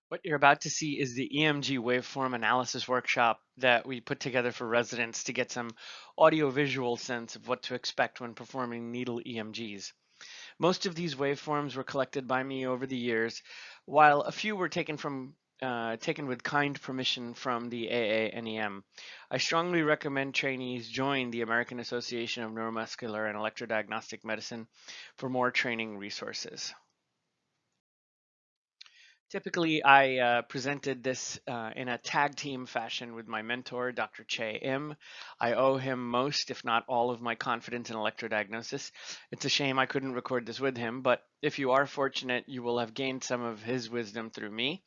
What you're about to see is the EMG waveform analysis workshop that we put together for residents to get some audio-visual sense of what to expect when performing needle EMGs. Most of these waveforms were collected by me over the years, while a few were taken with kind permission from the AANEM. I strongly recommend trainees join the American Association of Neuromuscular and Electrodiagnostic Medicine for more training resources. Typically, I presented this in a tag team fashion with my mentor, Dr. Che Im. I owe him most, if not all, of my confidence in electrodiagnosis. It's a shame I couldn't record this with him, but if you are fortunate, you will have gained some of his wisdom through me.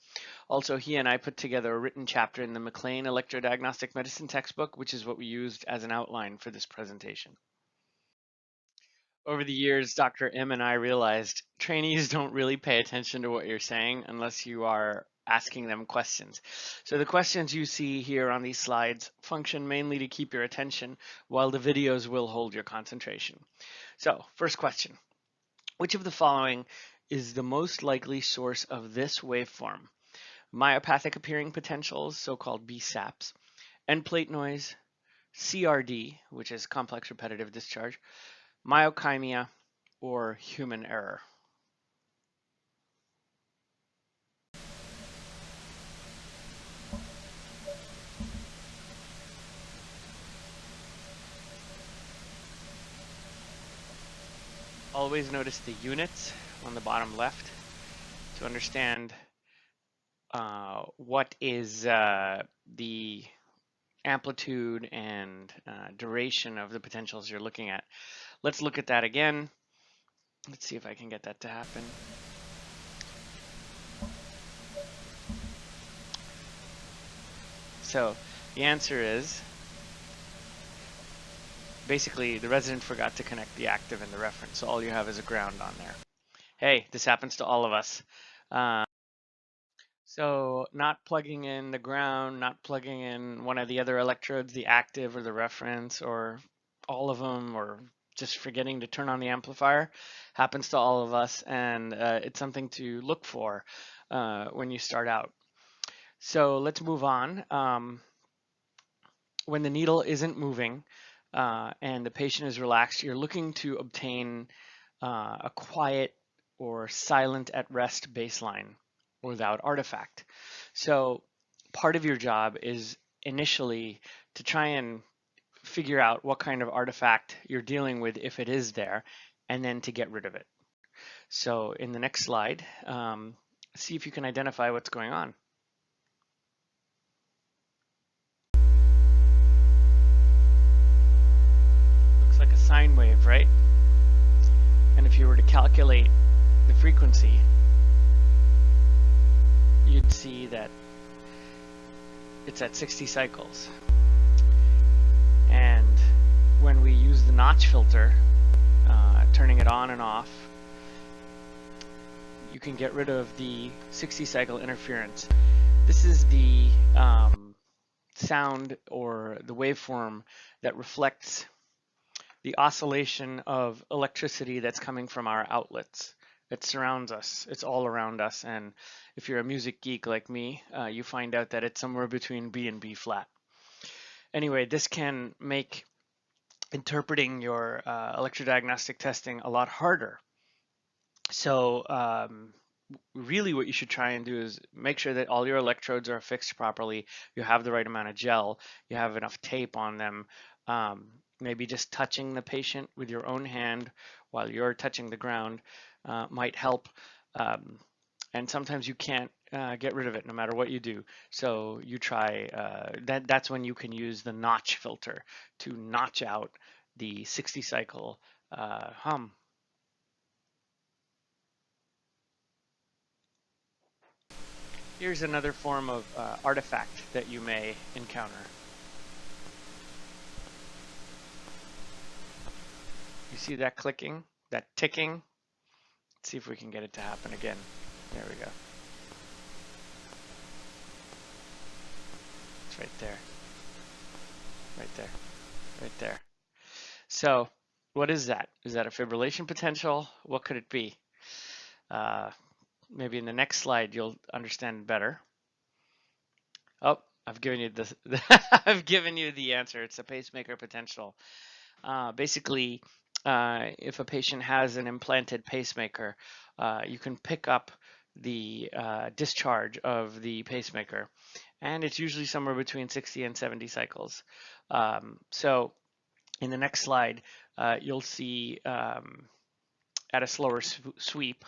Also, he and I put together a written chapter in the McLean Electrodiagnostic Medicine textbook, which is what we used as an outline for this presentation. Over the years, Dr. M and I realized trainees don't really pay attention to what you're saying unless you are asking them questions. So the questions you see here on these slides function mainly to keep your attention, while the videos will hold your concentration. So first question, which of the following is the most likely source of this waveform? Myopathic appearing potentials, so-called BSAPs, end plate noise, CRD, which is complex repetitive discharge, myokymia, or human error. Always notice the units on the bottom left to understand what is the amplitude and duration of the potentials you're looking at. Let's look at that again. Let's see if I can get that to happen. So the answer is basically the resident forgot to connect the active and the reference, so all you have is a ground on there. Hey, this happens to all of us. So not plugging in the ground, not plugging in one of the other electrodes, the active or the reference, or all of them, or just forgetting to turn on the amplifier, happens to all of us, and it's something to look for when you start out. So let's move on. When the needle isn't moving and the patient is relaxed, you're looking to obtain a quiet or silent at rest baseline without artifact. So part of your job is initially to try and figure out what kind of artifact you're dealing with if it is there, and then to get rid of it. So in the next slide, see if you can identify what's going on. Looks like a sine wave, right? And if you were to calculate the frequency, you'd see that it's at 60 cycles. And when we use the notch filter, turning it on and off, you can get rid of the 60 cycle interference. This is the sound or the waveform that reflects the oscillation of electricity that's coming from our outlets. It surrounds us, it's all around us, and if you're a music geek like me, you find out that it's somewhere between B and B flat. Anyway, this can make interpreting your electrodiagnostic testing a lot harder. So really what you should try and do is make sure that all your electrodes are fixed properly, you have the right amount of gel, you have enough tape on them, maybe just touching the patient with your own hand while you're touching the ground might help. And sometimes you can't get rid of it no matter what you do. So you try, that's when you can use the notch filter to notch out the 60 cycle hum. Here's another form of artifact that you may encounter. You see that clicking, that ticking? Let's see if we can get it to happen again. There we go. It's right there. Right there. Right there. So what is that? Is that a fibrillation potential? What could it be? maybe in the next slide you'll understand better. Oh, I've given you the I've given you the answer. It's a pacemaker potential. Basically, if a patient has an implanted pacemaker, you can pick up the discharge of the pacemaker, and it's usually somewhere between 60 and 70 cycles. So in the next slide, you'll see at a slower sweep.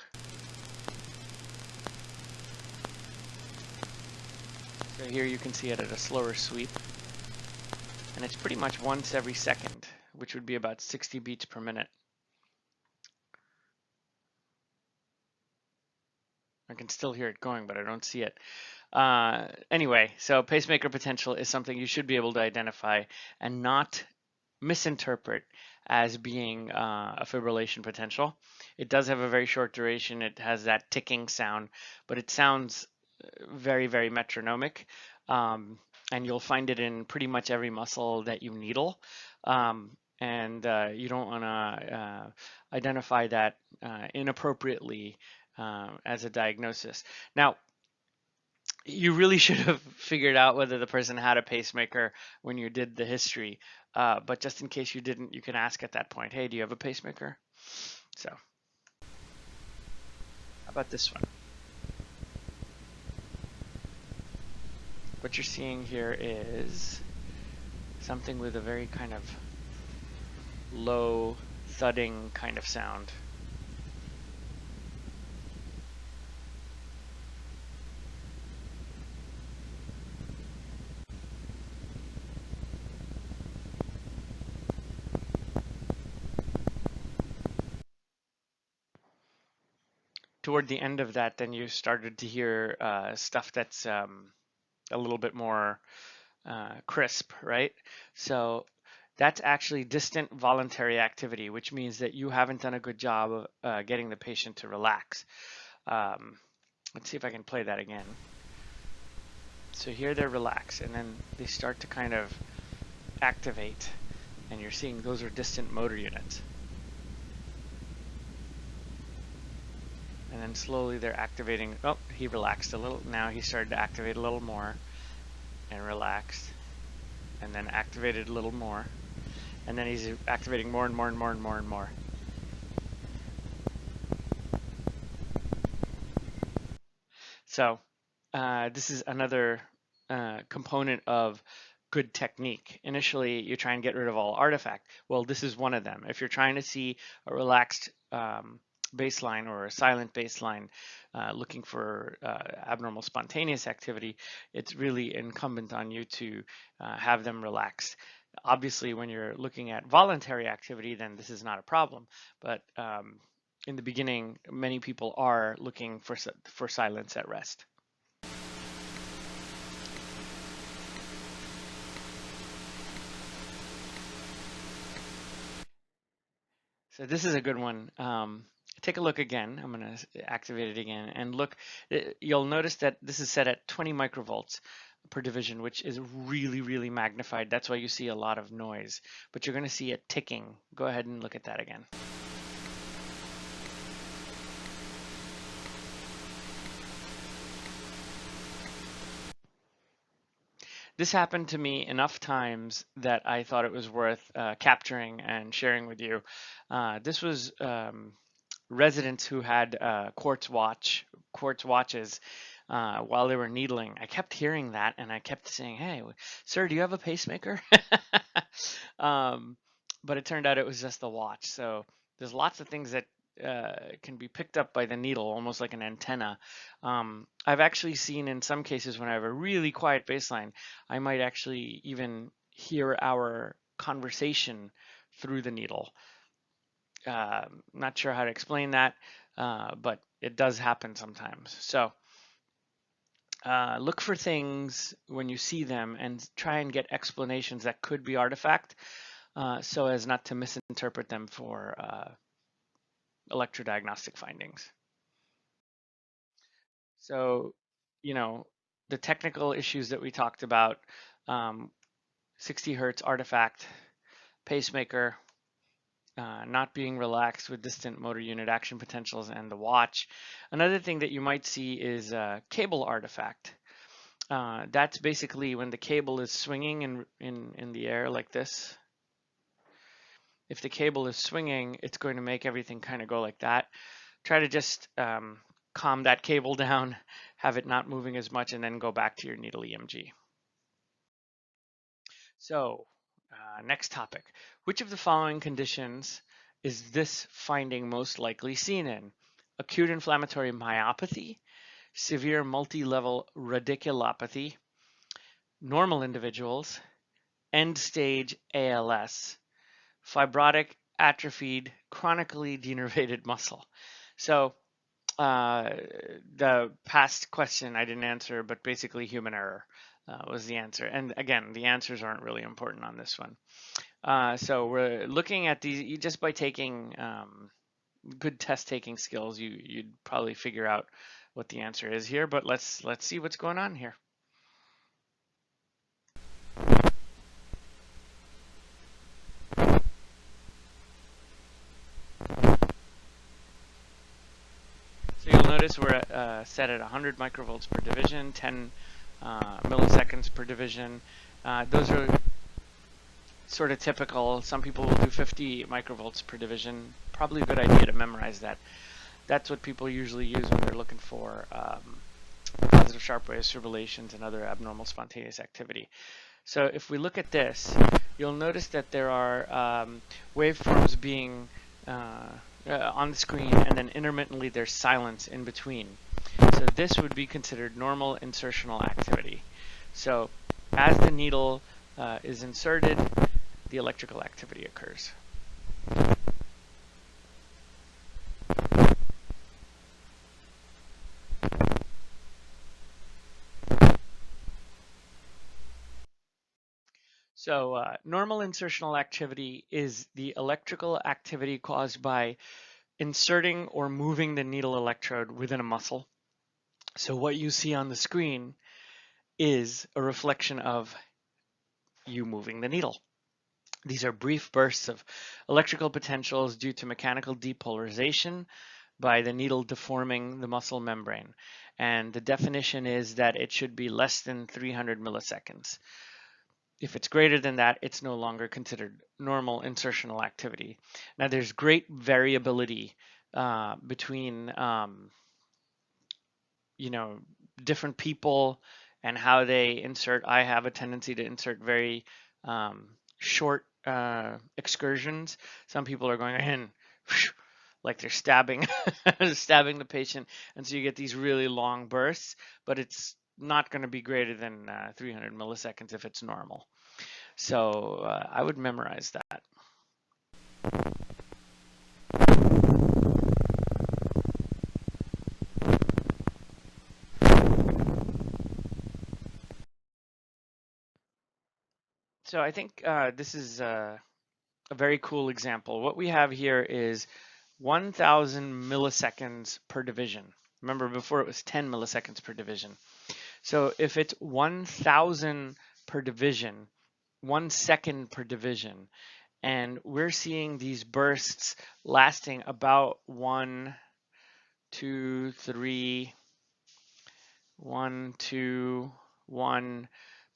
So here you can see it at a slower sweep, and it's pretty much once every second, which would be about 60 beats per minute. I can still hear it going, but I don't see it. Anyway, so pacemaker potential is something you should be able to identify and not misinterpret as being a fibrillation potential. It does have a very short duration. It has that ticking sound, but it sounds very, very metronomic. And you'll find it in pretty much every muscle that you needle. And you don't want to identify that inappropriately as a diagnosis. Now, you really should have figured out whether the person had a pacemaker when you did the history. But just in case you didn't, you can ask at that point, hey, do you have a pacemaker? So, how about this one? What you're seeing here is something with a very kind of low, thudding kind of sound. Toward the end of that, then you started to hear stuff that's a little bit more crisp, right? So that's actually distant voluntary activity, which means that you haven't done a good job of getting the patient to relax. Let's see if I can play that again. So here they're relaxed, and then they start to kind of activate, and you're seeing those are distant motor units. And then slowly they're activating. Oh, he relaxed a little. Now he started to activate a little more and relaxed, and then activated a little more. And then he's activating more and more and more and more and more. So this is another component of good technique. Initially, you try and get rid of all artifact. Well, this is one of them. If you're trying to see a relaxed baseline or a silent baseline looking for abnormal spontaneous activity, it's really incumbent on you to have them relaxed. Obviously, when you're looking at voluntary activity, then this is not a problem. But in the beginning, many people are looking for silence at rest. So this is a good one. Take a look again. I'm going to activate it again and look. You'll notice that this is set at 20 microvolts per division, which is really, really magnified. That's why you see a lot of noise, but you're going to see it ticking. Go ahead and look at that again. This happened to me enough times that I thought it was worth capturing and sharing with you. This was residents who had quartz watches while they were needling. I kept hearing that, and I kept saying, "Hey, sir, do you have a pacemaker?" But it turned out it was just the watch. So there's lots of things that can be picked up by the needle, almost like an antenna. I've actually seen in some cases when I have a really quiet baseline, I might actually even hear our conversation through the needle. Not sure how to explain that, but it does happen sometimes. So look for things when you see them and try and get explanations that could be artifact so as not to misinterpret them for electrodiagnostic findings. So, the technical issues that we talked about, 60 hertz artifact, pacemaker, not being relaxed with distant motor unit action potentials and the watch. Another thing that you might see is a cable artifact. That's basically when the cable is swinging in the air like this. If the cable is swinging, it's going to make everything kind of go like that. Try to just calm that cable down, have it not moving as much, and then go back to your needle EMG. So next topic. Which of the following conditions is this finding most likely seen in? Acute inflammatory myopathy, severe multi-level radiculopathy, normal individuals, end-stage ALS, fibrotic, atrophied, chronically denervated muscle. So the past question I didn't answer, but basically human error was the answer. And again, the answers aren't really important on this one. So we're looking at these just by taking good test taking skills. You'd probably figure out what the answer is here. But let's see what's going on here. So you'll notice we're set at 100 microvolts per division, 10 milliseconds per division. Those are sort of typical. Some people will do 50 microvolts per division. Probably a good idea to memorize that. That's what people usually use when they're looking for positive sharp wave fibrillations and other abnormal spontaneous activity. So if we look at this, you'll notice that there are waveforms being on the screen, and then intermittently there's silence in between. So this would be considered normal insertional activity. So as the needle is inserted, the electrical activity occurs. So normal insertional activity is the electrical activity caused by inserting or moving the needle electrode within a muscle. So what you see on the screen is a reflection of you moving the needle. These are brief bursts of electrical potentials due to mechanical depolarization by the needle deforming the muscle membrane. And the definition is that it should be less than 300 milliseconds. If it's greater than that, it's no longer considered normal insertional activity. Now, there's great variability between different people and how they insert. I have a tendency to insert very short excursions. Some people are going in like they're stabbing stabbing the patient, and so you get these really long bursts, but it's not going to be greater than 300 milliseconds if it's normal. So I would memorize that. So I think this is a very cool example. What we have here is 1,000 milliseconds per division. Remember, before it was 10 milliseconds per division. So if it's 1,000 per division, 1 second per division, and we're seeing these bursts lasting about 1, 2, 3, 1, 2, 1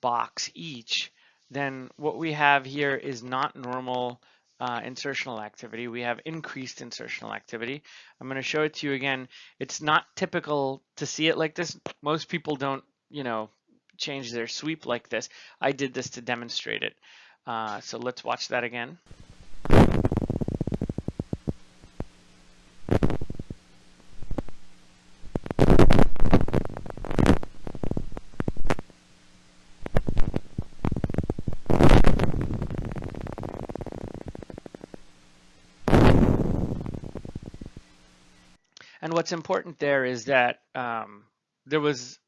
box each, then what we have here is not normal insertional activity. We have increased insertional activity. I'm going to show it to you again. It's not typical to see it like this. Most people don't, change their sweep like this. I did this to demonstrate it. So let's watch that again. And what's important there is that there was,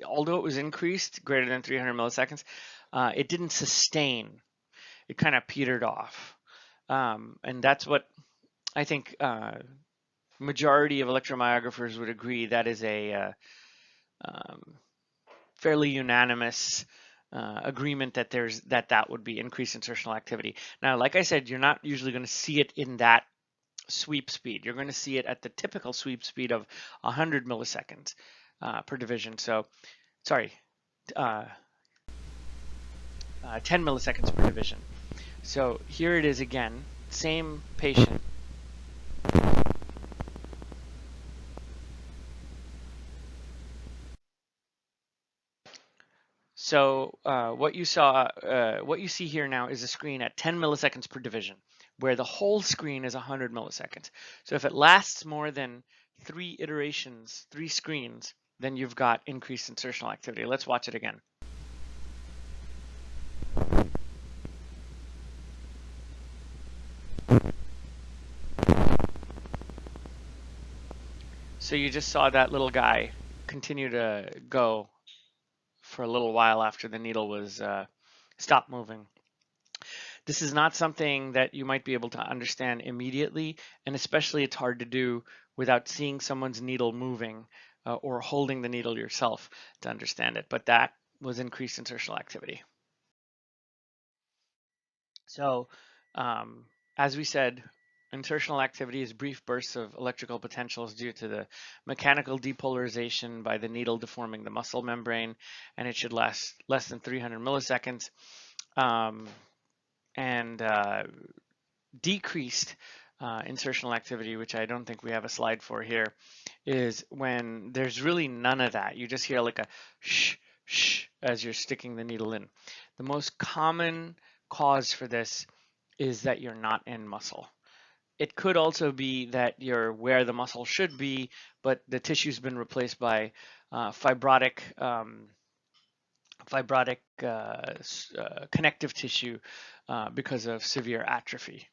although it was increased greater than 300 milliseconds, it didn't sustain. It kind of petered off. And that's what I think majority of electromyographers would agree. That is a fairly unanimous agreement that that would be increased insertional activity. Now, like I said, you're not usually going to see it in that sweep speed. You're going to see it at the typical sweep speed of 100 milliseconds per division. So, sorry, uh, 10 milliseconds per division. So here it is again, same patient. So what you see here now is a screen at 10 milliseconds per division, where the whole screen is 100 milliseconds. So if it lasts more than 3 iterations, 3 screens, then you've got increased insertional activity. Let's watch it again. So you just saw that little guy continue to go for a little while after the needle was stopped moving. This is not something that you might be able to understand immediately, and especially it's hard to do without seeing someone's needle moving or holding the needle yourself to understand it. But that was increased insertional activity. So, as we said, insertional activity is brief bursts of electrical potentials due to the mechanical depolarization by the needle deforming the muscle membrane, and it should last less than 300 milliseconds. And decreased insertional activity, which I don't think we have a slide for here, is when there's really none of that. You just hear like a shh, shh as you're sticking the needle in. The most common cause for this is that you're not in muscle. It could also be that you're where the muscle should be, but the tissue's been replaced by fibrotic connective tissue because of severe atrophy.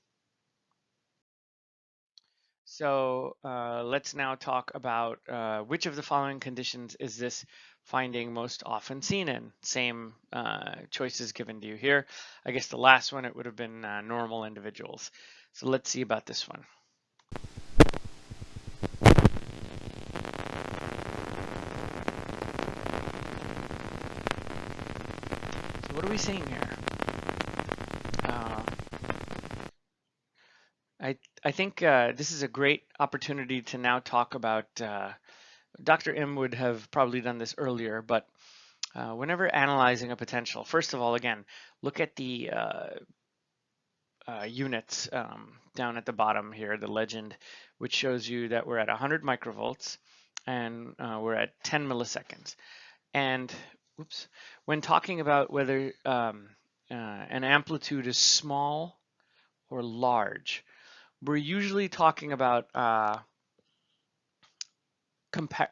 So let's now talk about which of the following conditions is this finding most often seen in? Same choices given to you here. I guess the last one, it would have been normal individuals. So let's see about this one. So what are we seeing here? I think this is a great opportunity to now talk about, Dr. M would have probably done this earlier, but whenever analyzing a potential, first of all, again, look at the units down at the bottom here, the legend, which shows you that we're at 100 microvolts and we're at 10 milliseconds. And oops, when talking about whether an amplitude is small or large, we're usually talking about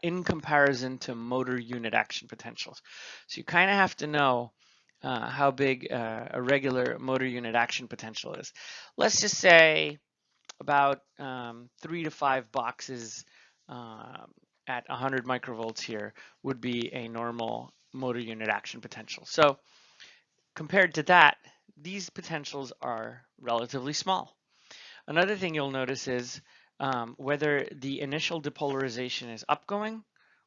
in comparison to motor unit action potentials. So you kind of have to know how big a regular motor unit action potential is. Let's just say about 3 to 5 boxes at 100 microvolts here would be a normal motor unit action potential. So compared to that, these potentials are relatively small. Another thing you'll notice is whether the initial depolarization is upgoing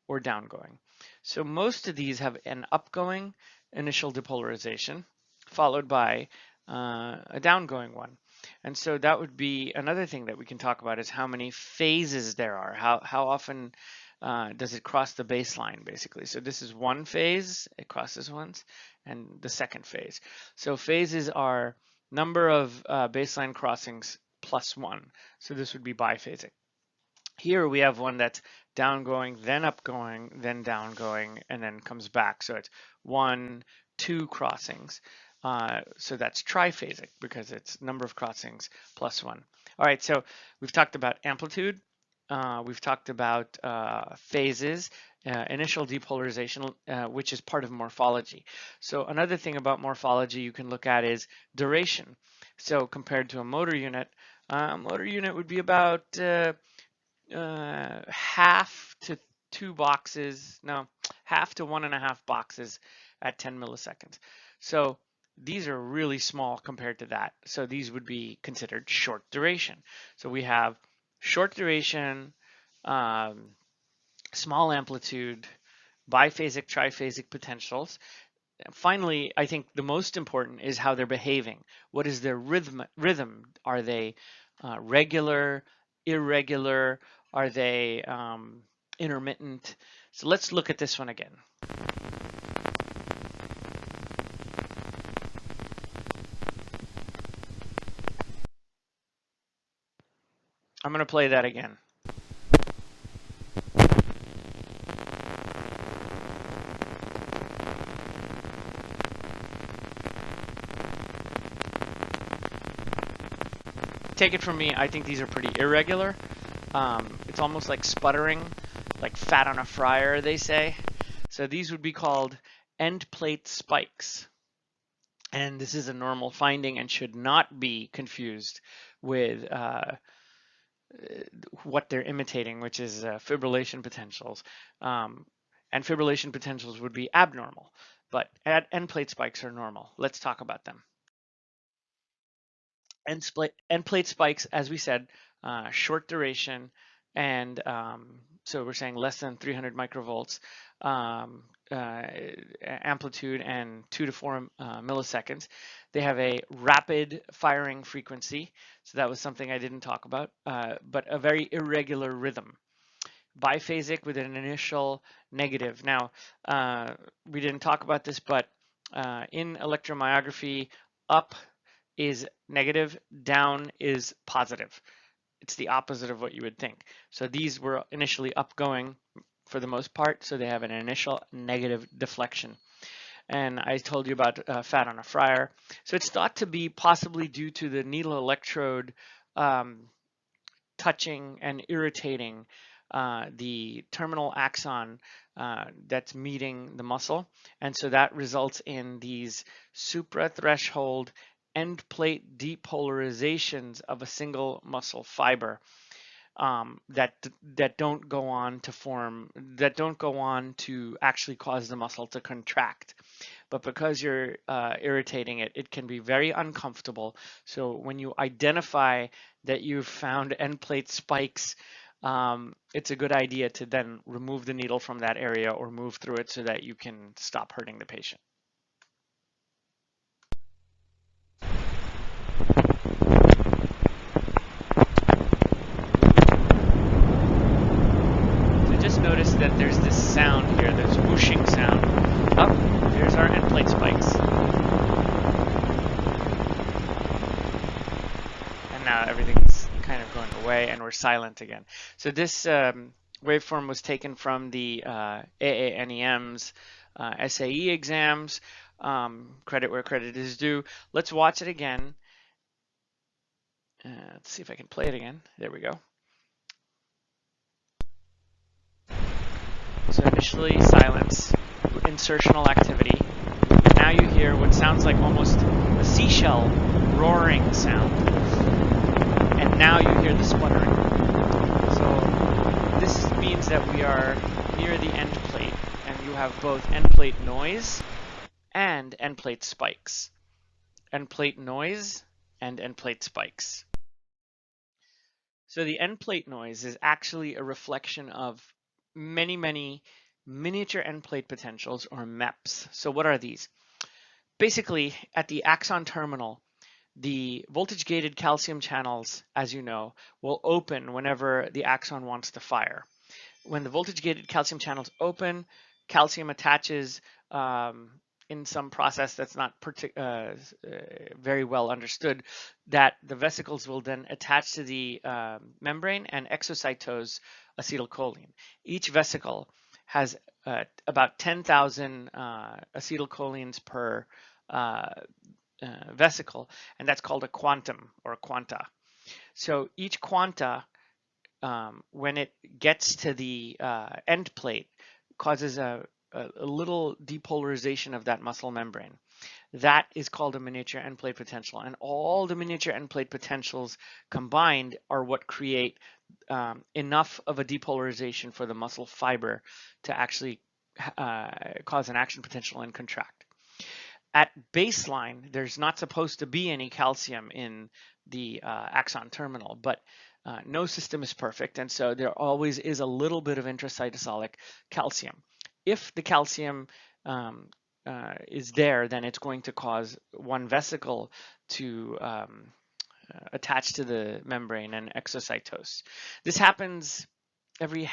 or downgoing. So most of these have an upgoing initial depolarization followed by a downgoing one. And so that would be another thing that we can talk about is how many phases there are. How often does it cross the baseline, basically? So this is one phase, it crosses once, and the second phase. So phases are number of baseline crossings plus 1. So this would be biphasic. Here we have one that's downgoing, then upgoing, then downgoing, and then comes back. So it's 1, 2 crossings. So that's triphasic because it's number of crossings plus 1. All right, so we've talked about amplitude. We've talked about phases, initial depolarization, which is part of morphology. So another thing about morphology you can look at is duration. So compared to a motor unit would be about half to 2 boxes, no, half to 1.5 boxes at 10 milliseconds. So these are really small compared to that. So these would be considered short duration. So we have short duration, small amplitude, biphasic, triphasic potentials. finally, I think the most important is how they're behaving. What is their rhythm? Are they regular, irregular? Are they intermittent? So let's look at this one again. I'm going to play that again. Take it from me, I think these are pretty irregular. It's almost like sputtering, like fat on a fryer, they say. So these would be called end plate spikes. And this is a normal finding and should not be confused with what they're imitating, which is fibrillation potentials. And fibrillation potentials would be abnormal, but end plate spikes are normal. Let's talk about them. End plate spikes, as we said, short duration, and so we're saying less than 300 microvolts amplitude and 2 to 4 milliseconds. They have a rapid firing frequency, so that was something I didn't talk about, but a very irregular rhythm. Biphasic with an initial negative. Now, we didn't talk about this, but in electromyography, up is negative, down is positive. It's the opposite of what you would think. So these were initially upgoing for the most part, so they have an initial negative deflection. And I told you about fat on a fryer. So it's thought to be possibly due to the needle electrode touching and irritating the terminal axon that's meeting the muscle. And so that results in these suprathreshold end plate depolarizations of a single muscle fiber that don't go on to form, that don't go on to actually cause the muscle to contract. But because you're irritating it, it can be very uncomfortable. So when you identify that you've found end plate spikes, it's a good idea to then remove the needle from that area or move through it so that you can stop hurting the patient. So just notice that there's this sound here, this whooshing sound. Up, here's our end plate spikes. And now everything's kind of going away and we're silent again. So this waveform was taken from the AANEM's SAE exams. Credit where credit is due. Let's watch it again. Let's see if I can play it again. There we go. So initially silence, insertional activity. And now you hear what sounds like almost a seashell roaring sound. And now you hear the sputtering. So this means that we are near the end plate, and you have both end plate noise and end plate spikes. End plate noise and end plate spikes. So the end plate noise is actually a reflection of many, many miniature end plate potentials, or MEPs. So what are these? Basically, at the axon terminal, the voltage-gated calcium channels, as you know, will open whenever the axon wants to fire. When the voltage-gated calcium channels open, calcium attaches in some process that's not very well understood, that the vesicles will then attach to the membrane and exocytose acetylcholine. Each vesicle has about 10,000 acetylcholines per vesicle, and that's called a quantum or a quanta. So each quanta, when it gets to the end plate, causes a little depolarization of that muscle membrane. That is called a miniature end plate potential, and all the miniature end plate potentials combined are what create enough of a depolarization for the muscle fiber to actually cause an action potential and contract. At baseline, there's not supposed to be any calcium in the axon terminal, but no system is perfect, and so there always is a little bit of intracytosolic calcium. If the calcium is there, then it's going to cause one vesicle to attach to the membrane and exocytose. This happens every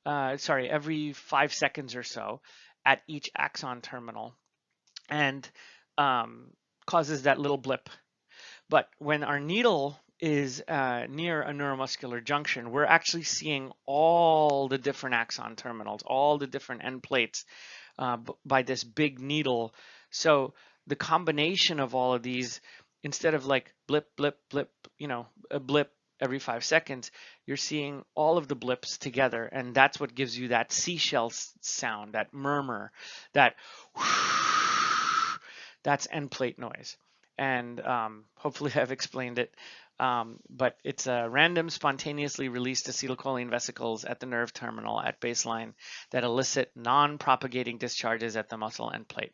every 5 seconds or so at each axon terminal, and causes that little blip. But when our needle is near a neuromuscular junction, we're actually seeing all the different axon terminals, all the different end plates by this big needle. So the combination of all of these, instead of like blip, blip, blip, a blip every 5 seconds, you're seeing all of the blips together, and that's what gives you that seashell sound, that murmur, that that's end plate noise. And hopefully I've explained it. But it's a random, spontaneously released acetylcholine vesicles at the nerve terminal at baseline that elicit non-propagating discharges at the muscle end plate.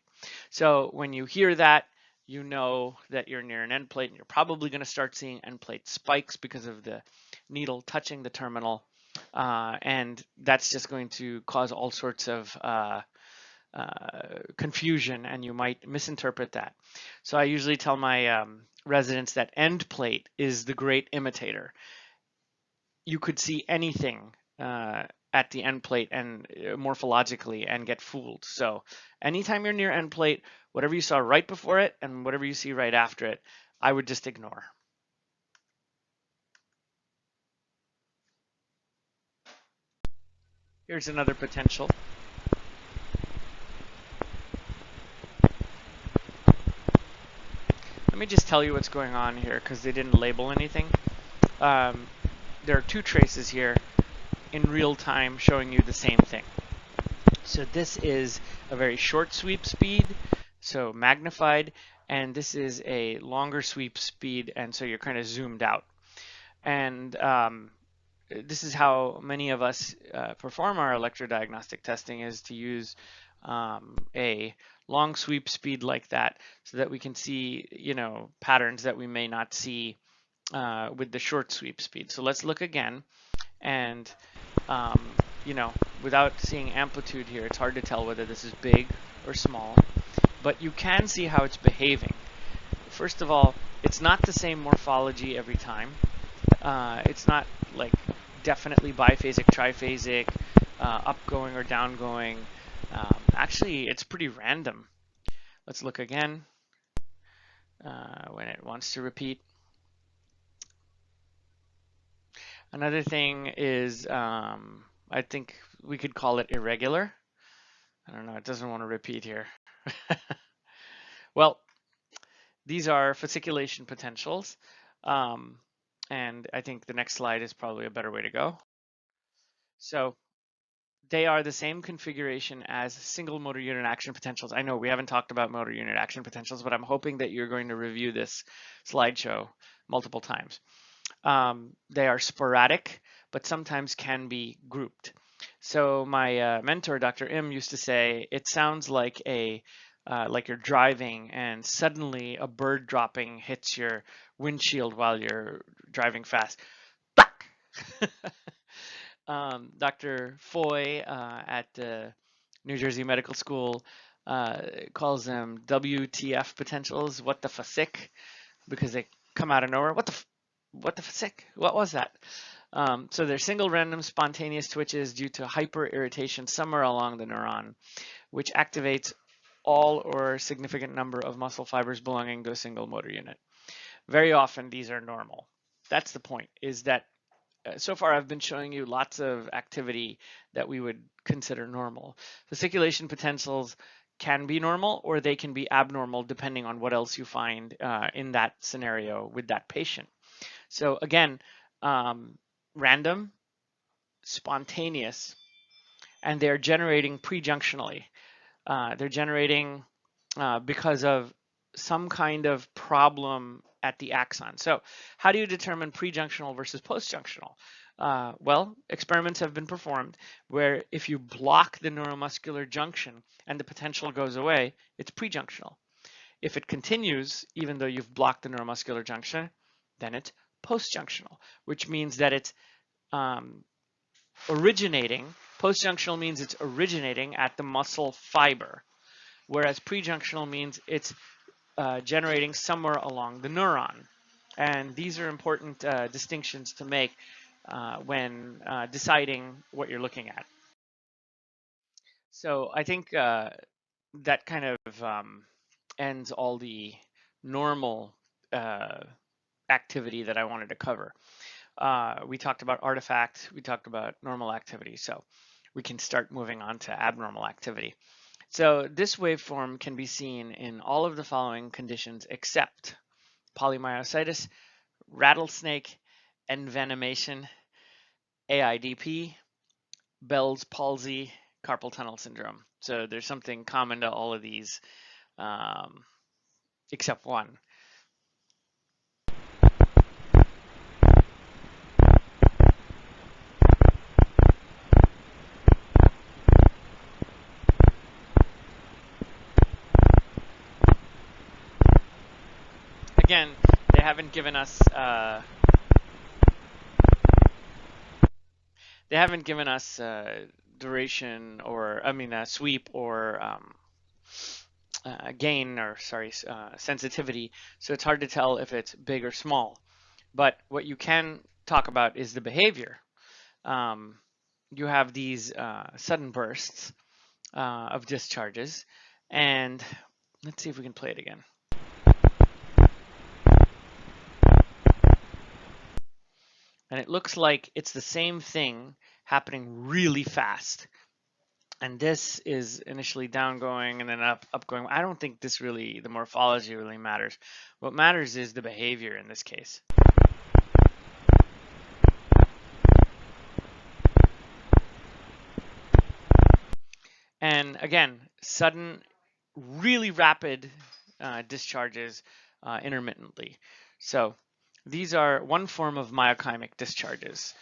So when you hear that, you know that you're near an end plate, and you're probably going to start seeing end plate spikes because of the needle touching the terminal. And that's just going to cause all sorts of confusion, and you might misinterpret that. So I usually tell my residents that end plate is the great imitator. You could see anything at the end plate and morphologically and get fooled. So anytime you're near end plate, whatever you saw right before it and whatever you see right after it, I would just ignore. Here's another potential. Let me just tell you what's going on here because they didn't label anything. There are two traces here in real time showing you the same thing. So this is a very short sweep speed, so magnified, and this is a longer sweep speed, and so you're kind of zoomed out. And this is how many of us perform our electrodiagnostic testing, is to use a long sweep speed like that so that we can see, patterns that we may not see with the short sweep speed. So let's look again, and without seeing amplitude here, it's hard to tell whether this is big or small, but you can see how it's behaving. First of all, it's not the same morphology every time. It's not like definitely biphasic, triphasic, upgoing or downgoing. Actually, it's pretty random. Let's look again when it wants to repeat. Another thing is, I think we could call it irregular. I don't know, it doesn't want to repeat here. Well, these are fasciculation potentials. And I think the next slide is probably a better way to go. So they are the same configuration as single motor unit action potentials. I know we haven't talked about motor unit action potentials, but I'm hoping that you're going to review this slideshow multiple times. They are sporadic, but sometimes can be grouped. So my mentor, Dr. Im, used to say, it sounds like like you're driving and suddenly a bird dropping hits your windshield while you're driving fast. Dr. Foy at New Jersey Medical School calls them WTF potentials, what the fuck, because they come out of nowhere. What the fuck? What was that? So they're single random spontaneous twitches due to hyper irritation somewhere along the neuron, which activates all or significant number of muscle fibers belonging to a single motor unit. Very often these are normal. That's the point, is that so far I've been showing you lots of activity that we would consider normal. Fasciculation potentials can be normal or they can be abnormal depending on what else you find in that scenario with that patient. So again, random, spontaneous, and they're generating prejunctionally. They're generating because of some kind of problem at the axon. So how do you determine prejunctional versus postjunctional? Well, experiments have been performed where if you block the neuromuscular junction and the potential goes away, it's prejunctional. If it continues, even though you've blocked the neuromuscular junction, then it's postjunctional, which means that it's originating. Postjunctional means it's originating at the muscle fiber. whereas prejunctional means it's generating somewhere along the neuron. And these are important distinctions to make when deciding what you're looking at. So I think that kind of ends all the normal activity that I wanted to cover. We talked about artifact, we talked about normal activity, so we can start moving on to abnormal activity. So this waveform can be seen in all of the following conditions except polymyositis, rattlesnake, envenomation, AIDP, Bell's palsy, carpal tunnel syndrome. So there's something common to all of these except one. Again, they haven't given us duration, or sweep, or gain, or sensitivity. So it's hard to tell if it's big or small. But what you can talk about is the behavior. You have these sudden bursts of discharges, and let's see if we can play it again. And it looks like it's the same thing happening really fast. And this is initially down going and then up going. I don't think this really, the morphology really matters. What matters is the behavior in this case. And again, sudden, really rapid discharges intermittently. So these are one form of myokimic discharges.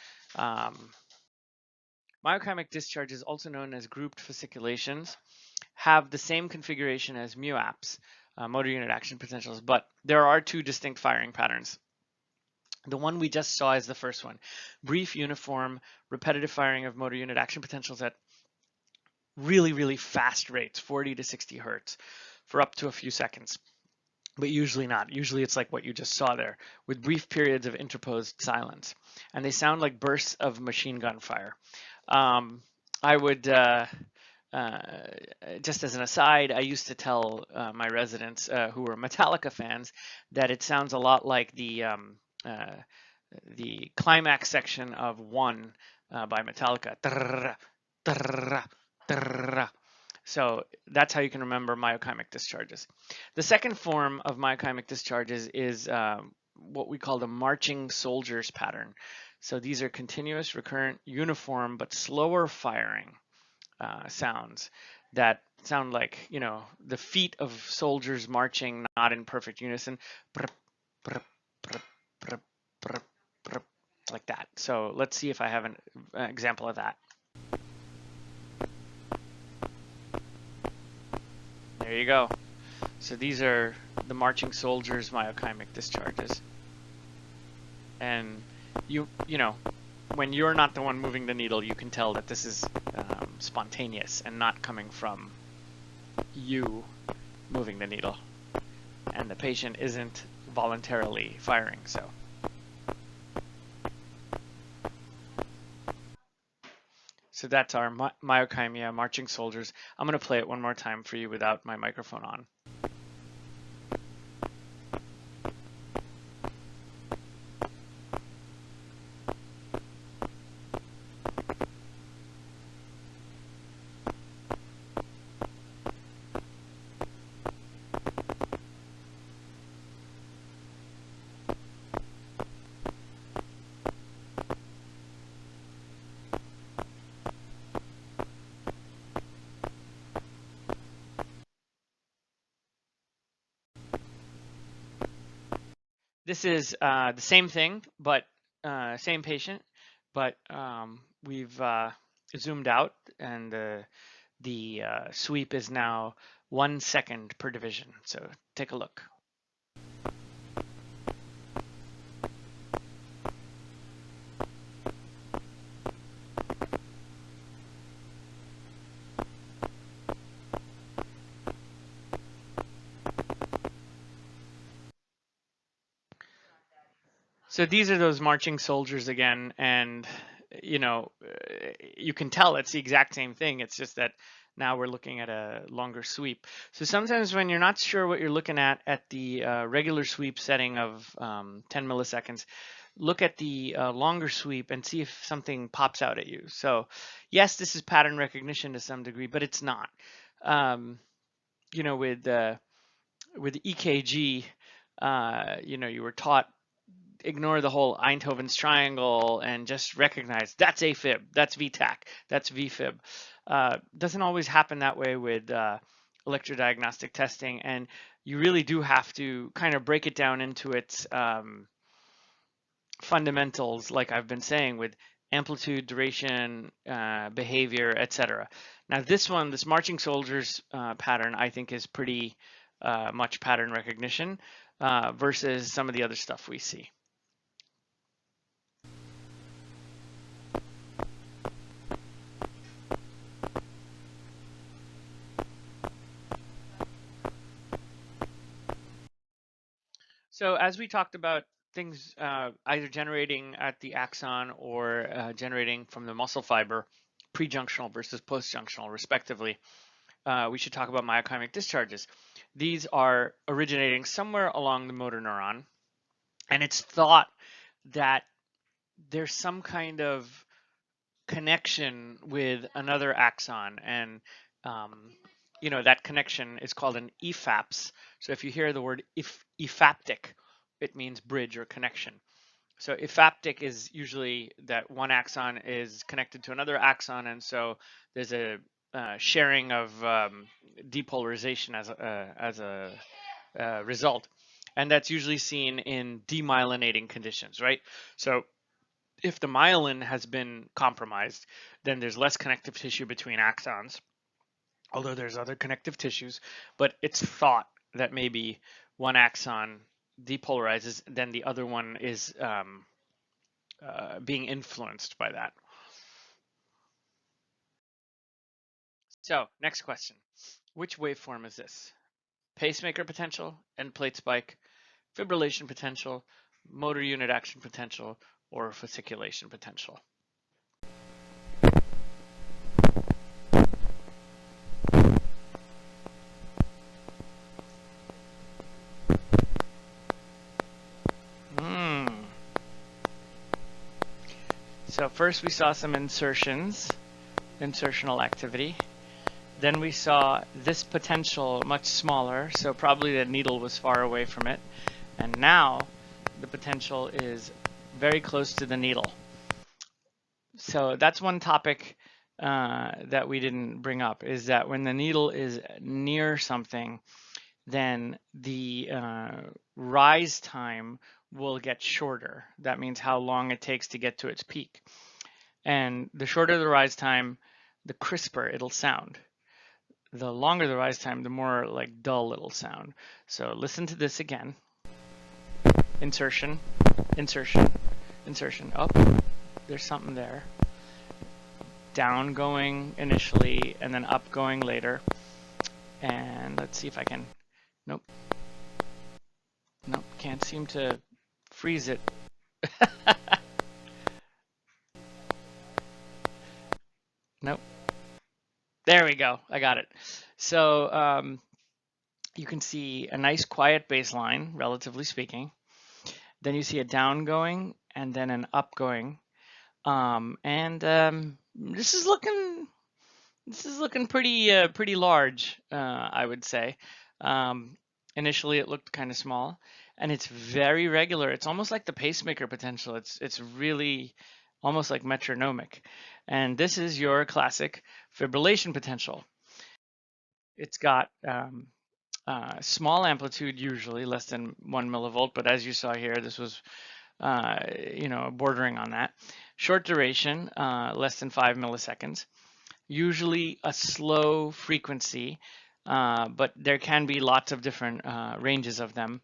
Myokimic discharges, also known as grouped fasciculations, have the same configuration as MUAPs, motor unit action potentials, but there are two distinct firing patterns. The one we just saw is the first one, brief, uniform, repetitive firing of motor unit action potentials at really, really fast rates, 40 to 60 hertz, for up to a few seconds. But usually not. Usually it's like what you just saw there, with brief periods of interposed silence. And they sound like bursts of machine gun fire. I would, just as an aside, I used to tell my residents who were Metallica fans that it sounds a lot like the climax section of One by Metallica. So that's how you can remember myokimic discharges. The second form of myokimic discharges is what we call the marching soldiers pattern. So these are continuous, recurrent, uniform, but slower firing sounds that sound like, the feet of soldiers marching, not in perfect unison, like that. So let's see if I have an example of that. There you go. So these are the marching soldiers' myokimic discharges. And you know, when you're not the one moving the needle, you can tell that this is spontaneous and not coming from you moving the needle. And the patient isn't voluntarily firing, so. So that's our myokymia, marching soldiers. I'm going to play it one more time for you without my microphone on. This is the same thing, but same patient, but we've zoomed out, and the sweep is now 1 second per division. So take a look. So these are those marching soldiers again, and you know, you can tell it's the exact same thing. It's just that now we're looking at a longer sweep. So sometimes when you're not sure what you're looking at the regular sweep setting of 10 milliseconds, look at the longer sweep and see if something pops out at you. So yes, this is pattern recognition to some degree, but it's not. You know, with EKG, you know, you were taught ignore the whole Einthoven's triangle and just recognize that's AFib, that's VTAC, that's VFib. Doesn't always happen that way with electrodiagnostic testing, and you really do have to kind of break it down into its fundamentals, like I've been saying, with amplitude, duration, behavior, etc. Now this one, this marching soldiers pattern, I think is pretty much pattern recognition versus some of the other stuff we see. So as we talked about things either generating at the axon or generating from the muscle fiber, pre-junctional versus post-junctional respectively, we should talk about myochymic discharges. These are originating somewhere along the motor neuron, and it's thought that there's some kind of connection with another axon, and you know, that connection is called an EFAPS. So if you hear the word ephaptic, it means bridge or connection. So ephaptic is usually that one axon is connected to another axon, and so there's a sharing of depolarization as a result, and that's usually seen in demyelinating conditions, right? So if the myelin has been compromised, then there's less connective tissue between axons, although there's other connective tissues, but it's thought that maybe one axon depolarizes, then the other one is being influenced by that. So next question, which waveform is this? Pacemaker potential, end plate spike, fibrillation potential, motor unit action potential, or fasciculation potential? So first we saw some insertions, insertional activity. Then we saw this potential much smaller, so probably the needle was far away from it. And now the potential is very close to the needle. So that's one topic that we didn't bring up, is that when the needle is near something, then the rise time will get shorter. That means how long it takes to get to its peak. And the shorter the rise time, the crisper it'll sound. The longer the rise time, the more like dull it'll sound. So listen to this again. Insertion, insertion, insertion. Oh, there's something there. Down going initially, and then up going later. And let's see if I can. Nope. Nope, can't seem to freeze it. Nope. There we go. I got it. So you can see a nice quiet baseline, relatively speaking. Then you see a down going and then an up going. This is looking pretty large, I would say. Initially it looked kind of small, and it's very regular. It's almost like the pacemaker potential. It's really almost like metronomic. And this is your classic fibrillation potential. It's got small amplitude, usually less than 1 millivolt, but as you saw here, this was you know, bordering on that. Short duration, less than 5 milliseconds. Usually a slow frequency, but there can be lots of different ranges of them.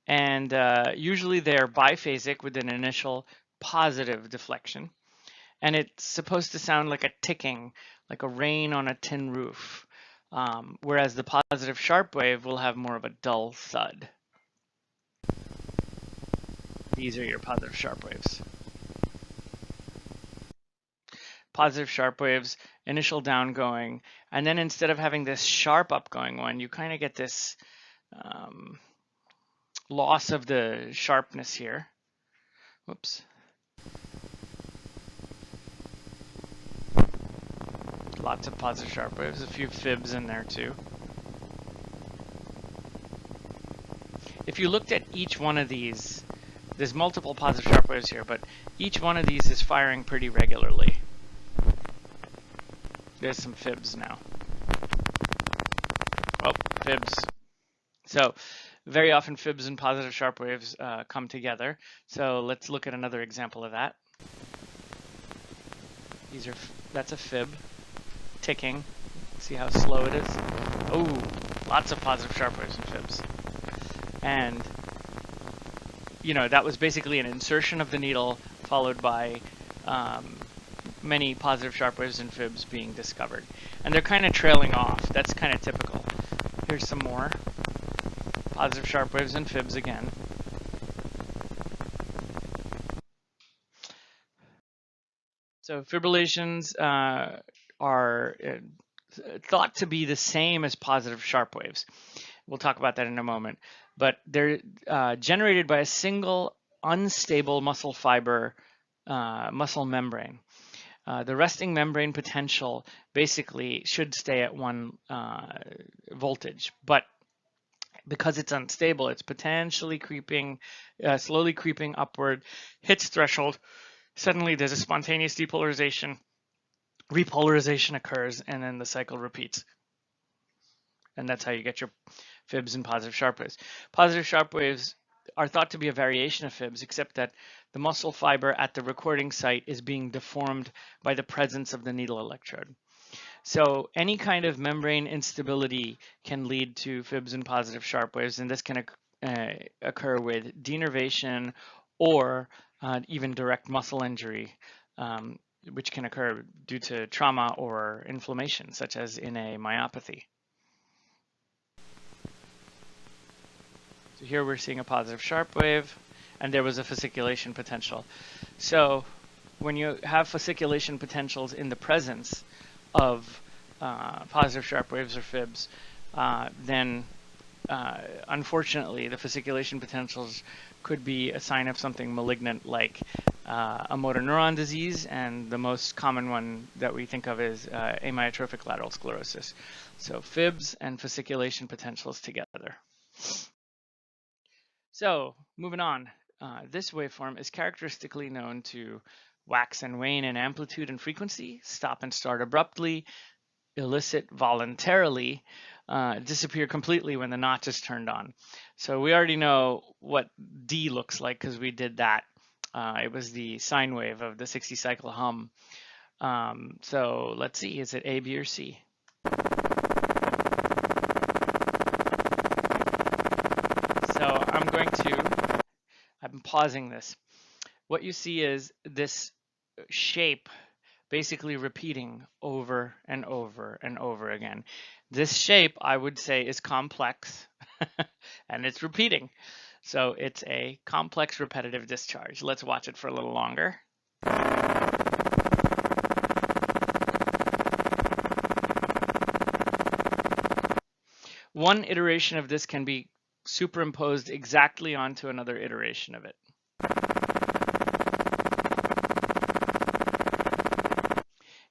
And usually they're biphasic with an initial positive deflection. And it's supposed to sound like a ticking, like a rain on a tin roof. Whereas the positive sharp wave will have more of a dull thud. These are your positive sharp waves. Positive sharp waves, initial downgoing, and then instead of having this sharp upgoing one, you kind of get this loss of the sharpness here. Whoops. Lots of positive sharp waves, a few fibs in there too. If you looked at each one of these, there's multiple positive sharp waves here, but each one of these is firing pretty regularly. There's some fibs now. Oh, fibs. So very often fibs and positive sharp waves come together. So let's look at another example of that. That's a fib ticking. See how slow it is? Oh, lots of positive sharp waves and fibs. And you know, that was basically an insertion of the needle followed by many positive sharp waves and fibs being discovered. And they're kind of trailing off. That's kind of typical. Here's some more positive sharp waves and fibs again. So fibrillations are thought to be the same as positive sharp waves. We'll talk about that in a moment. But they're generated by a single unstable muscle fiber muscle membrane. The resting membrane potential basically should stay at 1 voltage, but because it's unstable, it's potentially creeping, slowly creeping upward, hits threshold. Suddenly there's a spontaneous depolarization, repolarization occurs, and then the cycle repeats. And that's how you get your fibs and positive sharp waves. Positive sharp waves are thought to be a variation of fibs, except that the muscle fiber at the recording site is being deformed by the presence of the needle electrode. So any kind of membrane instability can lead to fibs and positive sharp waves, and this can occur with denervation or even direct muscle injury, which can occur due to trauma or inflammation, such as in a myopathy. So here we're seeing a positive sharp wave, and there was a fasciculation potential. So when you have fasciculation potentials in the presence of positive sharp waves or fibs, then unfortunately the fasciculation potentials could be a sign of something malignant like a motor neuron disease, and the most common one that we think of is amyotrophic lateral sclerosis. So fibs and fasciculation potentials together. So moving on, this waveform is characteristically known to wax and wane in amplitude and frequency, stop and start abruptly, elicit voluntarily, disappear completely when the notch is turned on. So we already know what D looks like because we did that. It was the sine wave of the 60 cycle hum. So let's see, is it A, B, or C? So I'm pausing this. What you see is this shape basically repeating over and over and over again. This shape, I would say, is complex and it's repeating. So it's a complex repetitive discharge. Let's watch it for a little longer. One iteration of this can be superimposed exactly onto another iteration of it.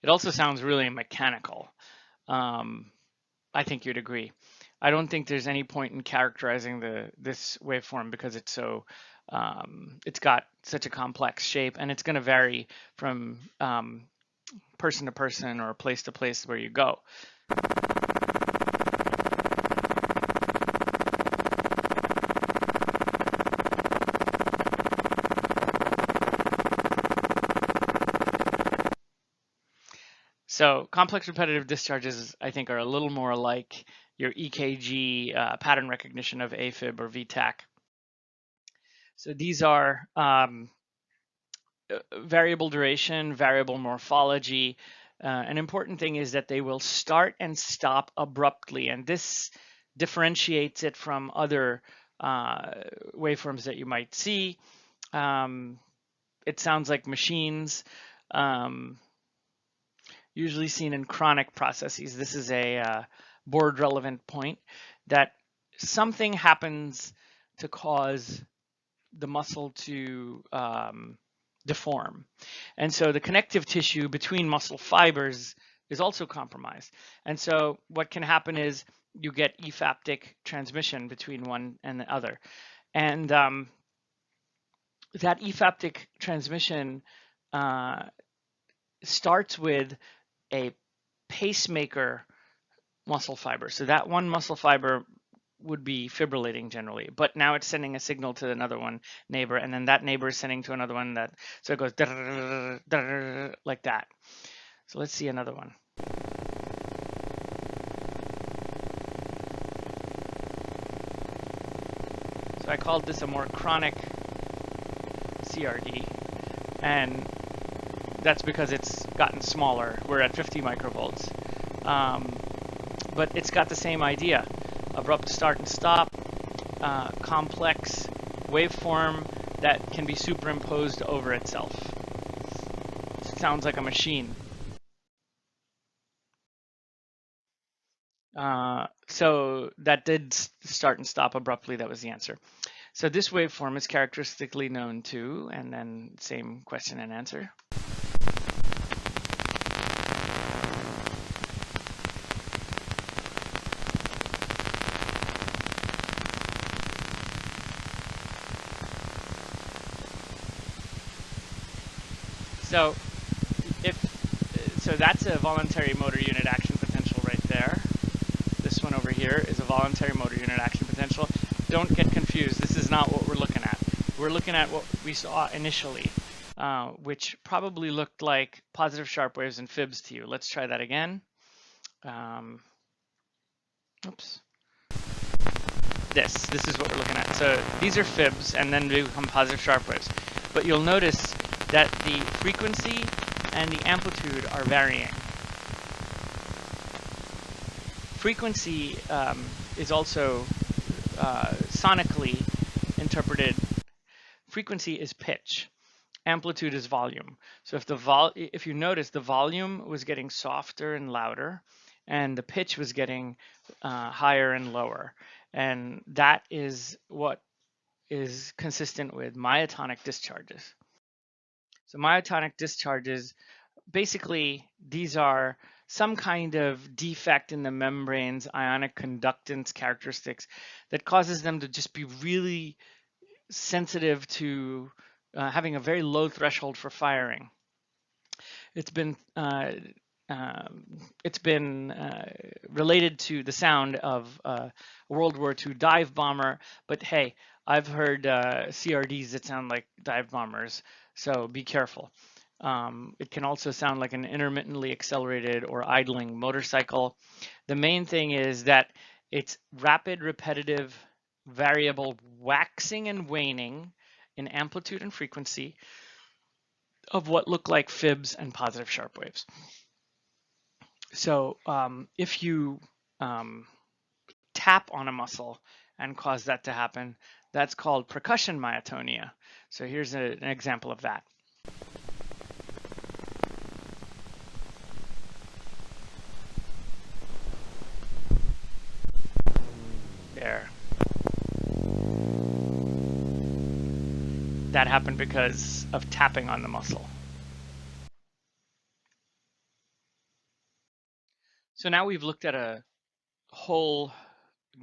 It also sounds really mechanical. I think you'd agree. I don't think there's any point in characterizing this waveform because it's so it's got such a complex shape, and it's going to vary from person to person or place to place where you go. So complex repetitive discharges, I think, are a little more like your EKG pattern recognition of AFib or VTAC. So these are variable duration, variable morphology. An important thing is that they will start and stop abruptly, and this differentiates it from other waveforms that you might see. It sounds like machines, usually seen in chronic processes. This is a board relevant point that something happens to cause the muscle to deform. And so the connective tissue between muscle fibers is also compromised. And so what can happen is you get ephaptic transmission between one and the other. And that ephaptic transmission starts with a pacemaker muscle fiber. So that one muscle fiber would be fibrillating generally, but now it's sending a signal to another one neighbor, and then that neighbor is sending to another one, that so it goes like that. So let's see another one. So I called this a more chronic CRD, and that's because it's gotten smaller. We're at 50 microvolts, but it's got the same idea: abrupt start and stop, complex waveform that can be superimposed over itself. It sounds like a machine. So that did start and stop abruptly. That was the answer. So this waveform is characteristically known to, and then same question and answer. So that's a voluntary motor unit action potential right there. This one over here is a voluntary motor unit action potential. Don't get confused. This is not what we're looking at. We're looking at what we saw initially, which probably looked like positive sharp waves and fibs to you. Let's try that again. Oops. This is what we're looking at. So these are fibs, and then they become positive sharp waves. But you'll notice that the frequency and the amplitude are varying. Frequency is also sonically interpreted. Frequency is pitch. Amplitude is volume. So if you notice, the volume was getting softer and louder, and the pitch was getting higher and lower. And that is what is consistent with myotonic discharges. So myotonic discharges, basically, these are some kind of defect in the membrane's ionic conductance characteristics that causes them to just be really sensitive to having a very low threshold for firing. It's been related to the sound of a World War II dive bomber, but hey, I've heard CRDs that sound like dive bombers, so be careful. It can also sound like an intermittently accelerated or idling motorcycle. The main thing is that it's rapid, repetitive, variable waxing and waning in amplitude and frequency of what look like fibs and positive sharp waves. So if you tap on a muscle and cause that to happen, that's called percussion myotonia. So here's an example of that. There. That happened because of tapping on the muscle. So now we've looked at a whole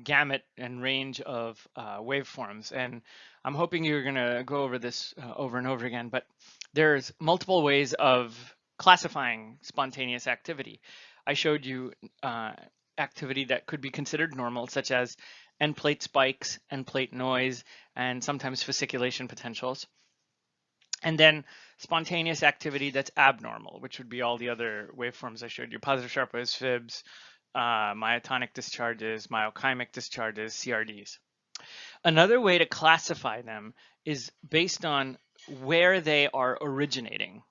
gamut and range of waveforms, and I'm hoping you're going to go over this over and over again, but there's multiple ways of classifying spontaneous activity. I showed you activity that could be considered normal, such as end plate spikes, end plate noise, and sometimes fasciculation potentials. And then spontaneous activity that's abnormal, which would be all the other waveforms I showed you: positive sharp waves, fibs, myotonic discharges, myochymic discharges, CRDs. Another way to classify them is based on where they are originating.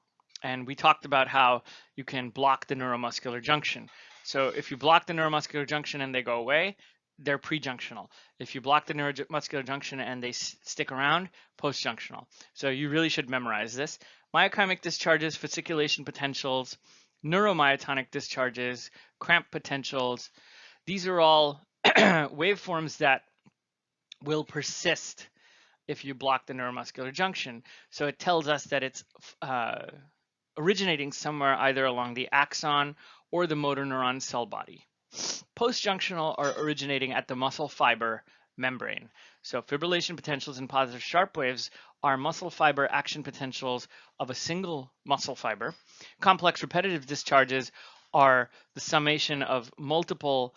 And we talked about how you can block the neuromuscular junction. So if you block the neuromuscular junction and they go away, they're prejunctional. If you block the neuromuscular junction and they stick around, postjunctional. So you really should memorize this. Myochymic discharges, fasciculation potentials, neuromyotonic discharges, cramp potentials. These are all waveforms that will persist if you block the neuromuscular junction. So it tells us that it's originating somewhere either along the axon or the motor neuron cell body. Postjunctional are originating at the muscle fiber membrane. So fibrillation potentials and positive sharp waves are muscle fiber action potentials of a single muscle fiber. Complex repetitive discharges are the summation of multiple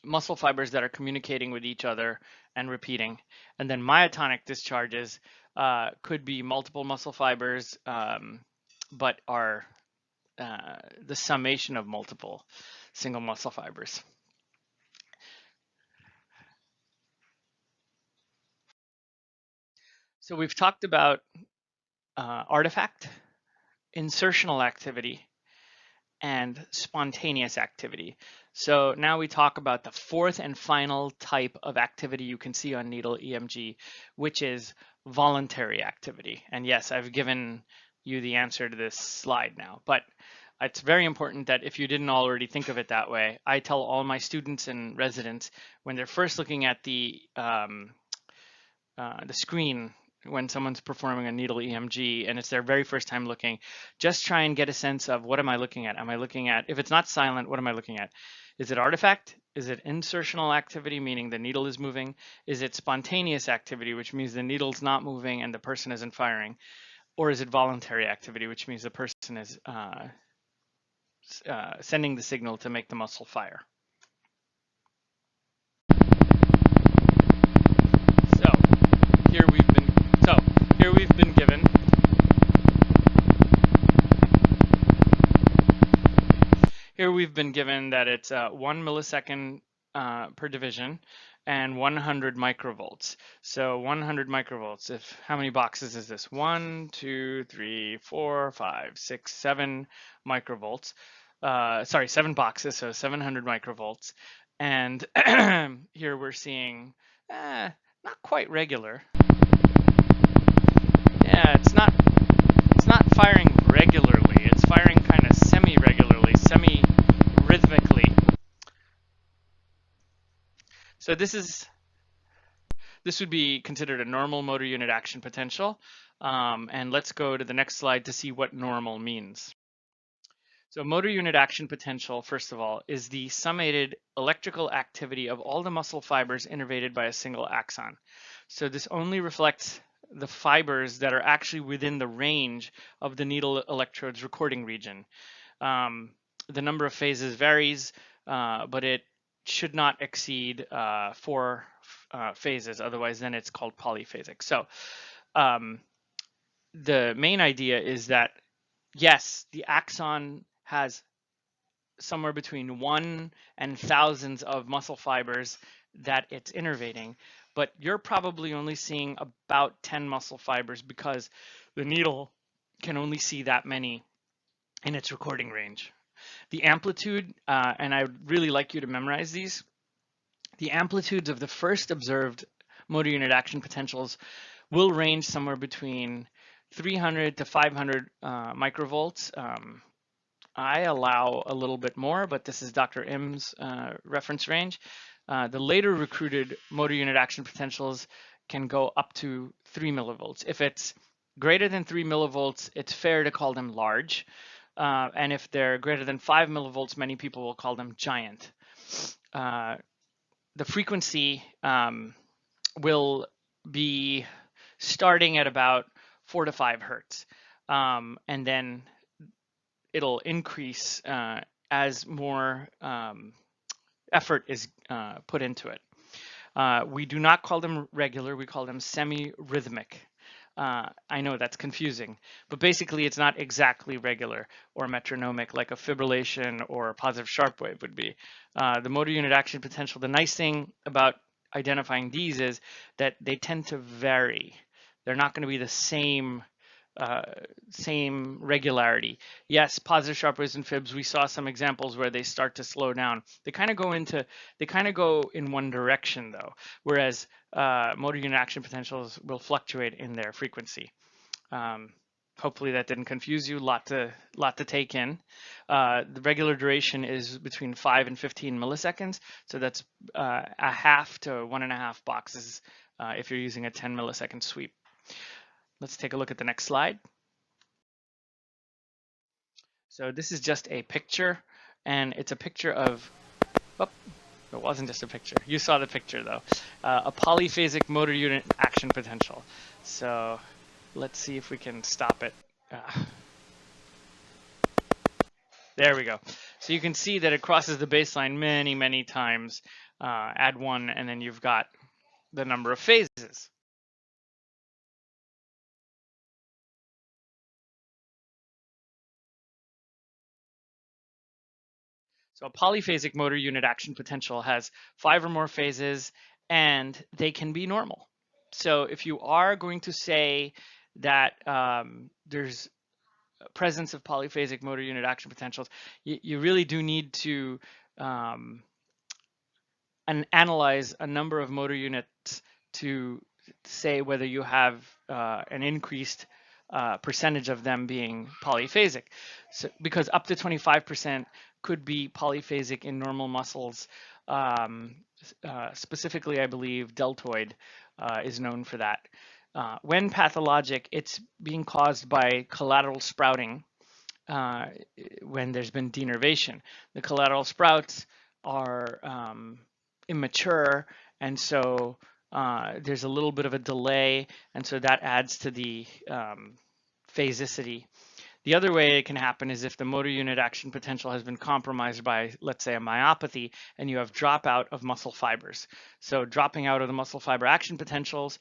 muscle fibers that are communicating with each other and repeating. And then myotonic discharges could be multiple muscle fibers, but are the summation of multiple single muscle fibers. So we've talked about artifact, insertional activity, and spontaneous activity. So now we talk about the fourth and final type of activity you can see on needle EMG, which is voluntary activity. And yes, I've given you the answer to this slide now, but it's very important that if you didn't already think of it that way, I tell all my students and residents when they're first looking at the screen when someone's performing a needle EMG and it's their very first time looking, just try and get a sense of what am I looking at? Am I looking at, if it's not silent, what am I looking at? Is it artifact? Is it insertional activity, meaning the needle is moving? Is it spontaneous activity, which means the needle's not moving and the person isn't firing? Or is it voluntary activity, which means the person is sending the signal to make the muscle fire? Here we've been given that it's 1 millisecond per division and 100 microvolts. So 100 microvolts, how many boxes is this? 1, 2, 3, 4, 5, 6, 7 microvolts. 7 boxes, so 700 microvolts. And here we're seeing not quite regular. Yeah, it's not firing regularly. It's firing kind of semi-regularly, semi-rhythmically. So this would be considered a normal motor unit action potential. And let's go to the next slide to see what normal means. So motor unit action potential, first of all, is the summated electrical activity of all the muscle fibers innervated by a single axon. So this only reflects the fibers that are actually within the range of the needle electrode's recording region. The number of phases varies, but it should not exceed 4 phases, otherwise then it's called polyphasic. So the main idea is that, yes, the axon has somewhere between 1 and thousands of muscle fibers that it's innervating, but you're probably only seeing about 10 muscle fibers because the needle can only see that many in its recording range. The amplitude, and I would really like you to memorize these, the amplitudes of the first observed motor unit action potentials will range somewhere between 300 to 500 microvolts. I allow a little bit more, but this is Dr. Im's reference range. The later recruited motor unit action potentials can go up to 3 millivolts. If it's greater than 3 millivolts, it's fair to call them large. And if they're greater than 5 millivolts, many people will call them giant. The frequency will be starting at about 4 to 5 hertz. And then it'll increase as more effort is put into it. We do not call them regular, we call them semi-rhythmic. I know that's confusing, but basically it's not exactly regular or metronomic like a fibrillation or a positive sharp wave would be. The motor unit action potential, the nice thing about identifying these is that they tend to vary. They're not going to be the same same regularity. Yes, positive sharp waves and fibs, we saw some examples where they start to slow down. They kind of go in one direction though, whereas motor unit action potentials will fluctuate in their frequency. Hopefully that didn't confuse you. Lot to take in. The regular duration is between 5 and 15 milliseconds, so that's a half to 1.5 boxes if you're using a 10 millisecond sweep. Let's take a look at the next slide. So this is just a picture, and it's a picture of, oh, it wasn't just a picture. You saw the picture though. A polyphasic motor unit action potential. So let's see if we can stop it. There we go. So you can see that it crosses the baseline many, many times. Add one, and then you've got the number of phases. So a polyphasic motor unit action potential has 5 or more phases, and they can be normal. So if you are going to say that there's presence of polyphasic motor unit action potentials, you really do need to analyze a number of motor units to say whether you have an increased percentage of them being polyphasic. So, because up to 25% could be polyphasic in normal muscles. Specifically, I believe deltoid is known for that. When pathologic, it's being caused by collateral sprouting when there's been denervation. The collateral sprouts are immature, and so there's a little bit of a delay, and so that adds to the phasicity. The other way it can happen is if the motor unit action potential has been compromised by, let's say, a myopathy, and you have dropout of muscle fibers. So dropping out of the muscle fiber action potentials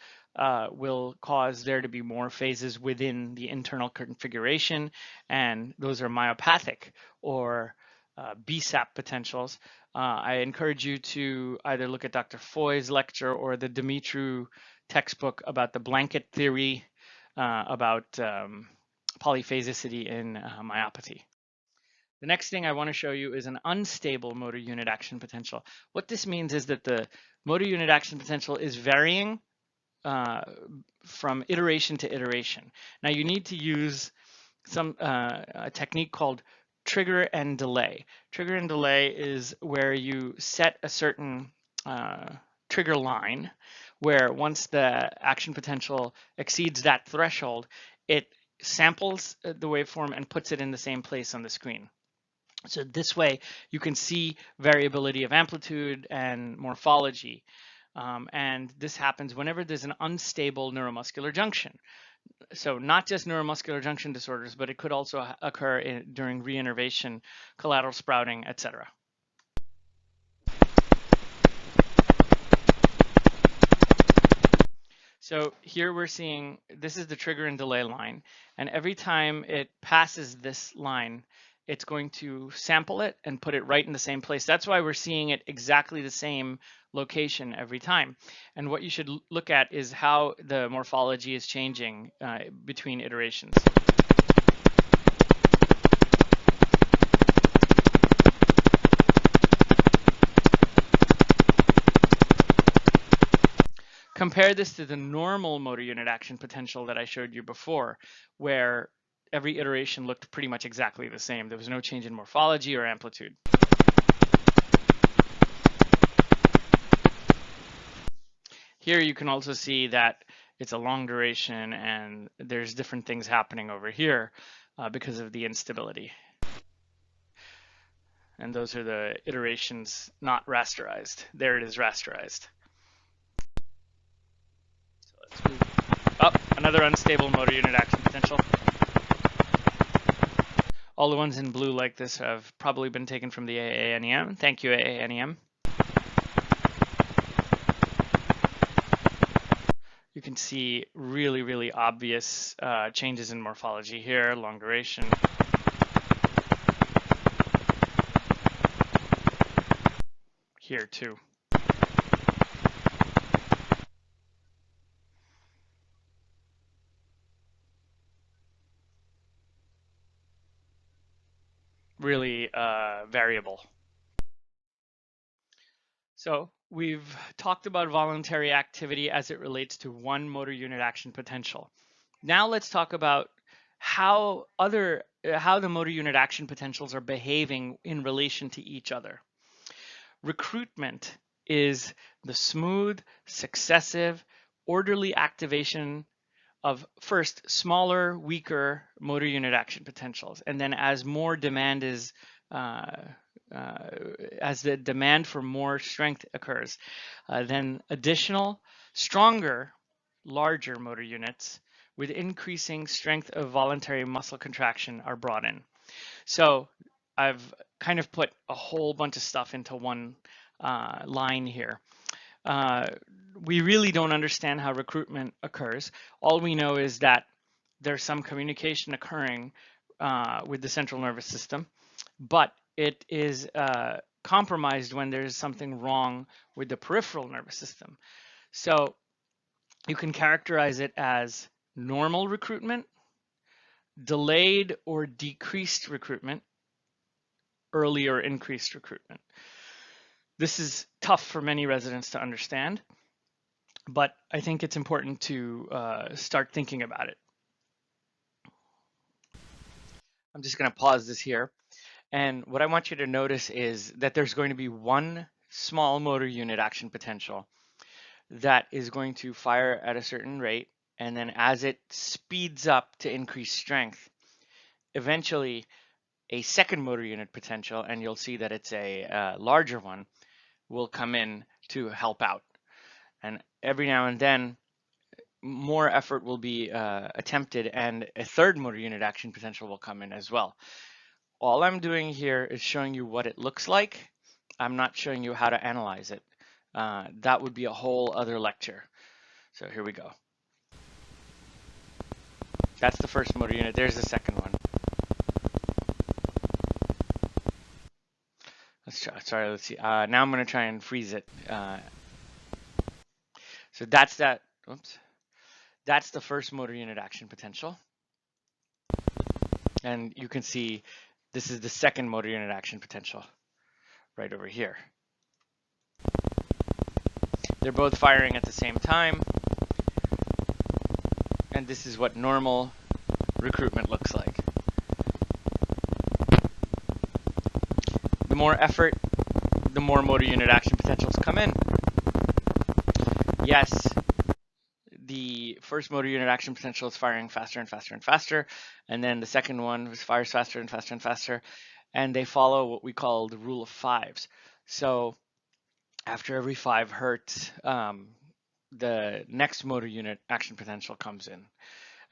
will cause there to be more phases within the internal configuration, and those are myopathic or BSAP potentials. I encourage you to either look at Dr. Foy's lecture or the Dumitru textbook about the blanket theory about polyphasicity in myopathy. The next thing I want to show you is an unstable motor unit action potential. What this means is that the motor unit action potential is varying from iteration to iteration. Now you need to use a technique called trigger and delay. Trigger and delay is where you set a certain trigger line where once the action potential exceeds that threshold, it samples the waveform and puts it in the same place on the screen. So this way you can see variability of amplitude and morphology. And this happens whenever there's an unstable neuromuscular junction. So not just neuromuscular junction disorders, but it could also occur during reinnervation, collateral sprouting, etc. So here we're seeing, this is the trigger and delay line, and every time it passes this line, it's going to sample it and put it right in the same place. That's why we're seeing it exactly the same location every time. And what you should look at is how the morphology is changing between iterations. Compare this to the normal motor unit action potential that I showed you before, where every iteration looked pretty much exactly the same. There was no change in morphology or amplitude. Here you can also see that it's a long duration and there's different things happening over here because of the instability. And those are the iterations not rasterized. There it is rasterized. So let's move up. Another unstable motor unit action potential. All the ones in blue like this have probably been taken from the AANEM. Thank you, AANEM. You can see really, really obvious changes in morphology here, long duration. Here too. really variable. So we've talked about voluntary activity as it relates to one motor unit action potential. Now let's talk about how the motor unit action potentials are behaving in relation to each other. Recruitment is the smooth, successive, orderly activation of first smaller, weaker motor unit action potentials, and then as more demand is as the demand for more strength occurs, then additional, stronger, larger motor units with increasing strength of voluntary muscle contraction are brought in. So I've kind of put a whole bunch of stuff into one line here. We really don't understand how recruitment occurs. All we know is that there's some communication occurring with the central nervous system, but it is compromised when there's something wrong with the peripheral nervous system. So you can characterize it as normal recruitment, delayed or decreased recruitment, early or increased recruitment. This is tough for many residents to understand, but I think it's important to start thinking about it. I'm just going to pause this here. And what I want you to notice is that there's going to be one small motor unit action potential that is going to fire at a certain rate. And then as it speeds up to increase strength, eventually a second motor unit potential, and you'll see that it's a larger one, will come in to help out. And every now and then, more effort will be attempted, and a third motor unit action potential will come in as well. All I'm doing here is showing you what it looks like. I'm not showing you how to analyze it. That would be a whole other lecture. So here we go. That's the first motor unit. There's the second one. Let's try. Sorry, let's see. Now I'm going to try and freeze it. So that's that. Oops. That's the first motor unit action potential. And you can see this is the second motor unit action potential right over here. They're both firing at the same time. And this is what normal recruitment looks like. The more effort, the more motor unit action potentials come in. Yes, the first motor unit action potential is firing faster and faster and faster, and then the second one fires faster and faster and faster, and they follow what we call the rule of fives. So after every 5 hertz, the next motor unit action potential comes in.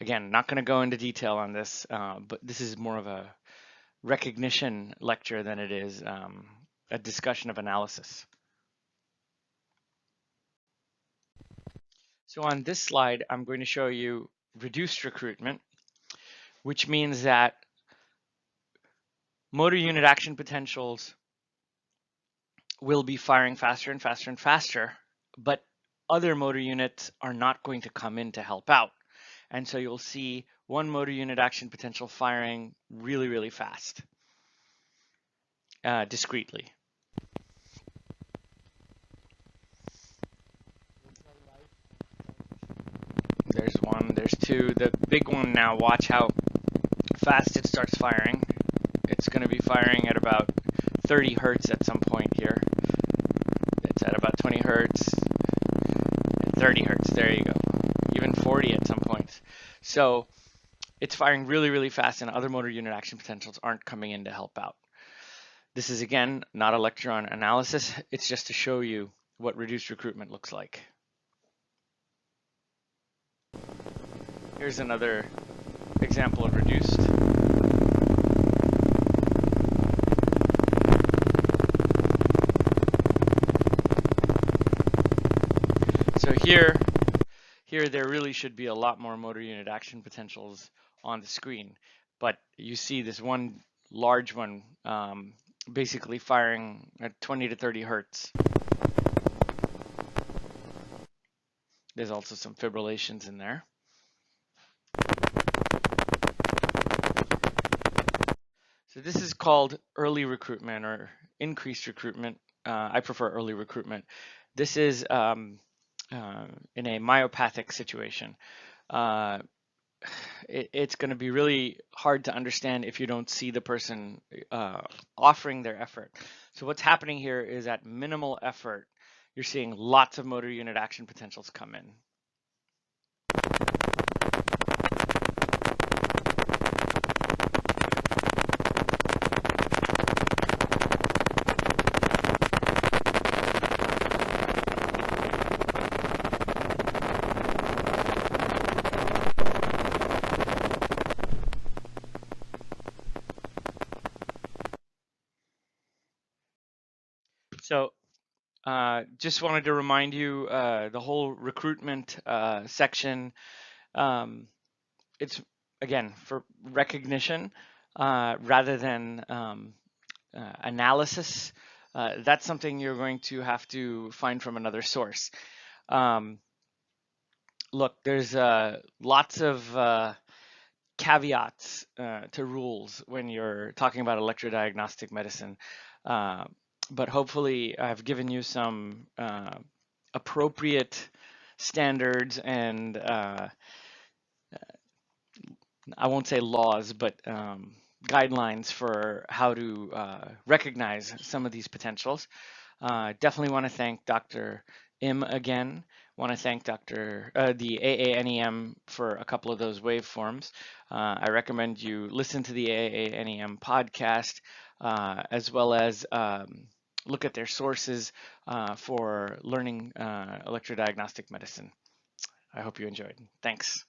Again, not going to go into detail on this, but this is more of a recognition lecture than it is a discussion of analysis. So on this slide, I'm going to show you reduced recruitment, which means that motor unit action potentials will be firing faster and faster and faster, but other motor units are not going to come in to help out. And so you'll see one motor unit action potential firing really, really fast, discretely. There's one, there's two. The big one now, watch how fast it starts firing. It's going to be firing at about 30 hertz at some point here. It's at about 20 hertz, 30 hertz, there you go. Even 40 at some points. So it's firing really, really fast, and other motor unit action potentials aren't coming in to help out. This is, again, not a lecture on analysis. It's just to show you what reduced recruitment looks like. Here's another example of reduced. So here there really should be a lot more motor unit action potentials on the screen, but you see this one large one basically firing at 20 to 30 hertz. There's also some fibrillations in there. So So this is called early recruitment or increased recruitment. I prefer early recruitment. This is in a myopathic situation. Uh, it's going to be really hard to understand if you don't see the person offering their effort. So what's happening here is at minimal effort, you're seeing lots of motor unit action potentials come in. So just wanted to remind you the whole recruitment section, it's again for recognition rather than analysis. That's something you're going to have to find from another source. Look, there's lots of caveats to rules when you're talking about electrodiagnostic medicine. Uh, but hopefully I've given you some appropriate standards and I won't say laws, but guidelines for how to recognize some of these potentials. Definitely want to thank Dr. Im again. Want to thank the AANEM for a couple of those waveforms. I recommend you listen to the AANEM podcast as well as look at their sources for learning electrodiagnostic medicine. I hope you enjoyed. Thanks.